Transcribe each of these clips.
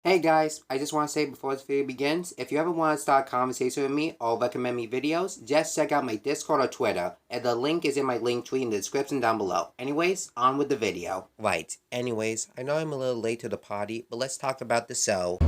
Hey guys, I just want to say before this video begins, if you ever want to start a conversation with me or recommend me videos, just check out my Discord or Twitter, and the link is in my link tree in the description down below. Anyways, on with the video. Right, anyways, I know I'm a little late to the party, but let's talk about the show.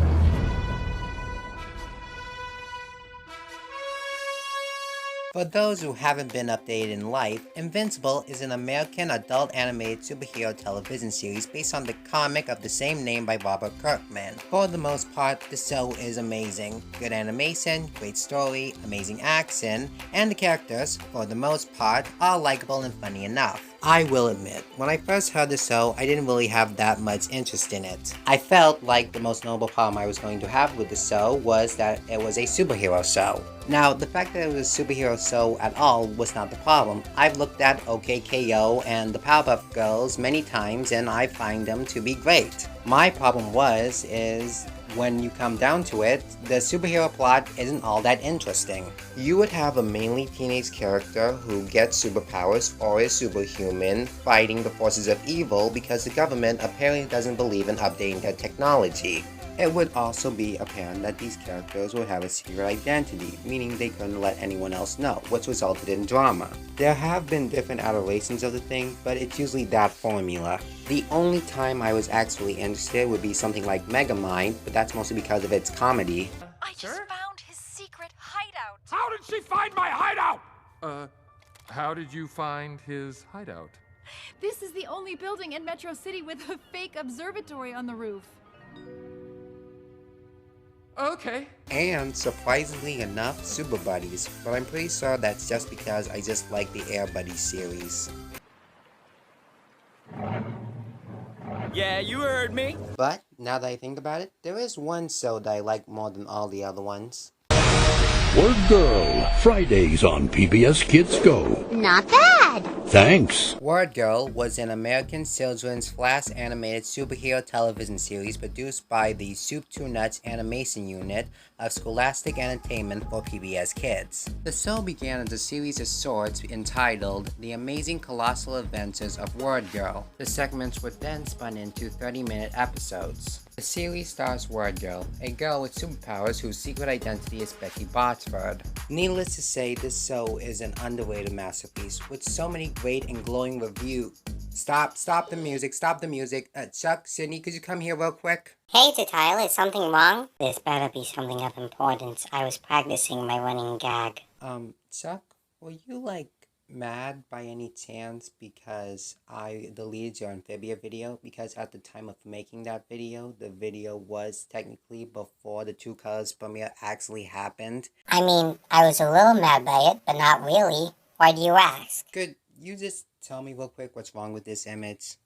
For those who haven't been updated in life, Invincible is an American adult animated superhero television series based on the comic of the same name by Robert Kirkman. For the most part, the show is amazing. Good animation, great story, amazing action, and the characters, for the most part, are likable and funny enough. I will admit, when I first heard the show, I didn't really have that much interest in it. I felt like the most notable problem I was going to have with the show was that it was a superhero show. Now, the fact that it was a superhero show at all was not the problem. I've looked at OKKO and the Powerpuff Girls many times and I find them to be great. My problem is when you come down to it, the superhero plot isn't all that interesting. You would have a mainly teenage character who gets superpowers or is superhuman fighting the forces of evil because the government apparently doesn't believe in updating their technology. It would also be apparent that these characters would have a secret identity, meaning they couldn't let anyone else know, which resulted in drama. There have been different iterations of the thing, but it's usually that formula. The only time I was actually interested would be something like Megamind, but that's mostly because of its comedy. I just found his secret hideout. How did she find my hideout? How did you find his hideout? This is the only building in Metro City with a fake observatory on the roof. Okay. And surprisingly enough, Super Buddies, but I'm pretty sure that's just because I just like the Air Buddies series. Yeah, you heard me. But, now that I think about it, there is one show that I like more than all the other ones. WordGirl, Fridays on PBS Kids Go. Not bad. Thanks. WordGirl was an American children's flash animated superhero television series produced by the Soup to Nuts animation unit of Scholastic Entertainment for PBS Kids. The show began as a series of shorts entitled The Amazing Colossal Adventures of WordGirl. The segments were then spun into 30-minute episodes. The series stars WordGirl, a girl with superpowers whose secret identity is Becky Botsford. Needless to say, this show is an underrated masterpiece with so many great and glowing reviews. Stop the music. Chuck, Sydney, could you come here real quick? Hey, Tyler, is something wrong? This better be something of importance. I was practicing my running gag. Chuck, were you, mad by any chance because I deleted your Amphibia video? Because at the time of making that video, the video was technically before the Two Colors premiere actually happened. I mean, I was a little mad by it, but not really. Why do you ask? Could you just tell me real quick what's wrong with this image?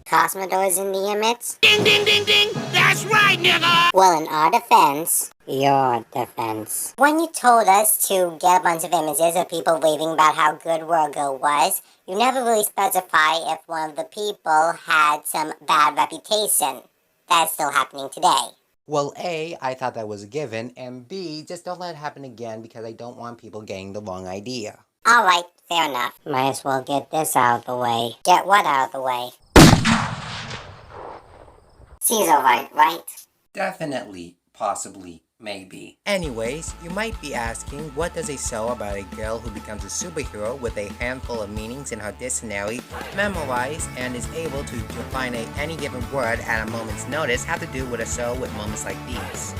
Cosmodore's in the image? Ding, ding, ding, ding. That's right, nigga. Well, in our defense, your defense. When you told us to get a bunch of images of people raving about how good WordGirl was, you never really specify if one of the people had some bad reputation. That's still happening today. Well, A, I thought that was a given, and B, just don't let it happen again because I don't want people getting the wrong idea. Alright, fair enough. Might as well get this out of the way. Get what out of the way? She's alright, right? Definitely, possibly, maybe. Anyways, you might be asking, what does a show about a girl who becomes a superhero with a handful of meanings in her dictionary, memorized, and is able to define any given word at a moment's notice have to do with a show with moments like these?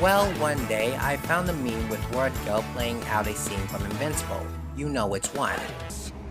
Well, one day, I found a meme with WordGirl playing out a scene from Invincible. You know which one.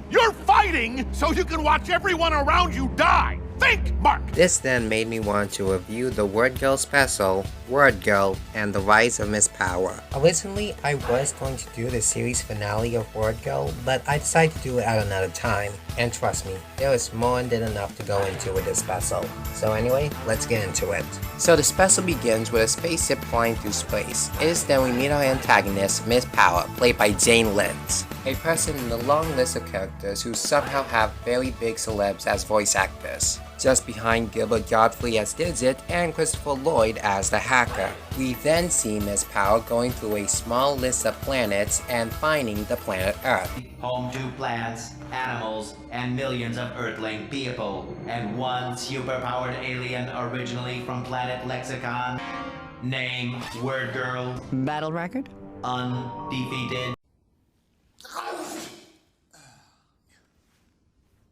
You're fighting so you can watch everyone around you die. Think, Mark. This then made me want to review the WordGirl Special, WordGirl, and the Rise of Miss Power. Originally, I was going to do the series finale of WordGirl, but I decided to do it at another time. And trust me, there is more than enough to go into with this special. So anyway, let's get into it. So the special begins with a spaceship flying through space. It is then we meet our antagonist, Miss Power, played by Jane Lynch, a person in the long list of characters who somehow have very big celebs as voice actors. Just behind Gilbert Godfrey as Digit and Christopher Lloyd as the hacker. We then see Miss Power going through a small list of planets and finding the planet Earth. Home to plants, animals, and millions of Earthling people, and one superpowered alien originally from Planet Lexicon. Name, WordGirl. Battle record? Undefeated.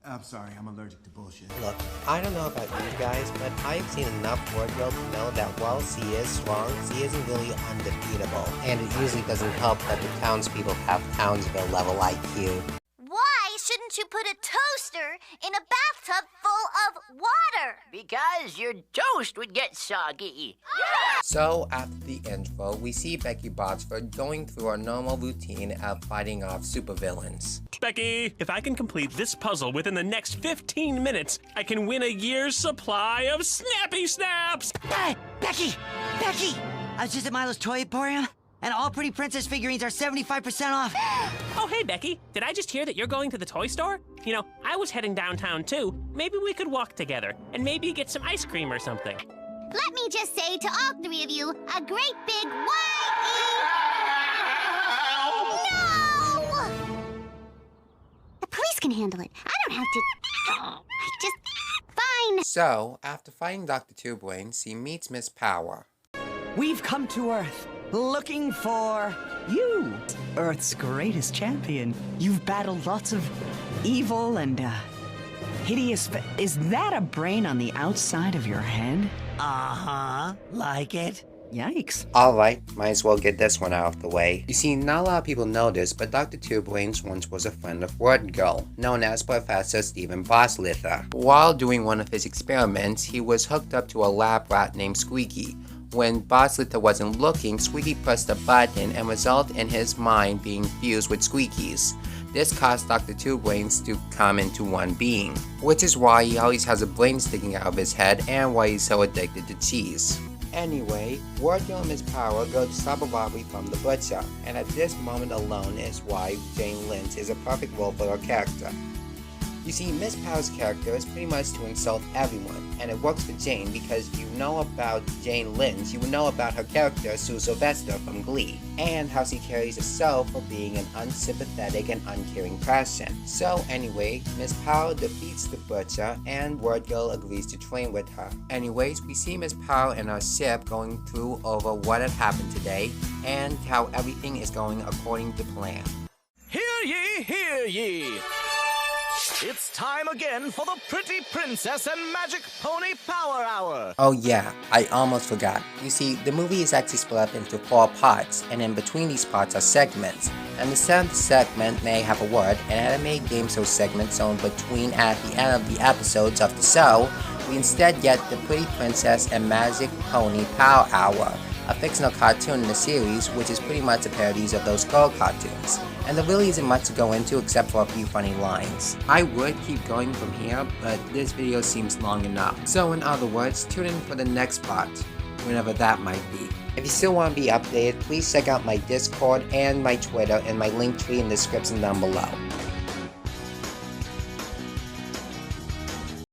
I'm sorry, I'm allergic to bullshit. Look, I don't know about you guys, but I've seen enough WordGirl to know that while she is strong, she isn't really undefeatable. And it usually doesn't help that the townspeople have Townsville level IQ. Why shouldn't you put a toaster in a bathtub full of water? Because your toast would get soggy. So, after the intro, we see Becky Botsford going through our normal routine of fighting off supervillains. Becky, if I can complete this puzzle within the next 15 minutes, I can win a year's supply of Snappy Snaps! Hey, Becky! I was just at Milo's Toy Emporium, and all Pretty Princess figurines are 75% off. Oh, hey, Becky. Did I just hear that you're going to the toy store? You know, I was heading downtown, too. Maybe we could walk together, and maybe get some ice cream or something. Let me just say to all three of you, a great big No! The police can handle it. I don't have to... Fine. So, after fighting Dr. Two Brains, he meets Miss Power. We've come to Earth, looking for you, Earth's greatest champion. You've battled lots of evil and, hideous... Is that a brain on the outside of your head? Uh-huh. Like it? Yikes. Alright, might as well get this one out of the way. You see, not a lot of people know this, but Dr. Two Brains once was a friend of WordGirl, known as Professor Stephen Boslither. While doing one of his experiments, he was hooked up to a lab rat named Squeaky. When Boslither wasn't looking, Squeaky pressed a button and resulted in his mind being fused with Squeaky's. This caused Dr. Two Brains to come into one being, which is why he always has a brain sticking out of his head and why he's so addicted to cheese. Anyway, WordGirl and Miss Power go to stop a robbery from the butcher, and at this moment alone is why Jane Lynch is a perfect role for her character. You see, Miss Power's character is pretty much to insult everyone, and it works for Jane because you know about Jane Lynch, you would know about her character Sue Sylvester from Glee, and how she carries herself for being an unsympathetic and uncaring person. So anyway, Miss Power defeats the butcher, and WordGirl agrees to train with her. Anyways, we see Miss Power and her ship going through over what had happened today, and how everything is going according to plan. Hear ye, hear ye! It's time again for the Pretty Princess and Magic Pony Power Hour! Oh yeah, I almost forgot. You see, the movie is actually split up into 4 parts, and in between these parts are segments. And the 7th segment may have a word, and anime game show segments so in between at the end of the episodes of the show, we instead get the Pretty Princess and Magic Pony Power Hour, a fictional cartoon in the series which is pretty much a parody of those girl cartoons. And there really isn't much to go into except for a few funny lines. I would keep going from here, but this video seems long enough. So in other words, tune in for the next part, whenever that might be. If you still want to be updated, please check out my Discord and my Twitter and my link tree in the description down below.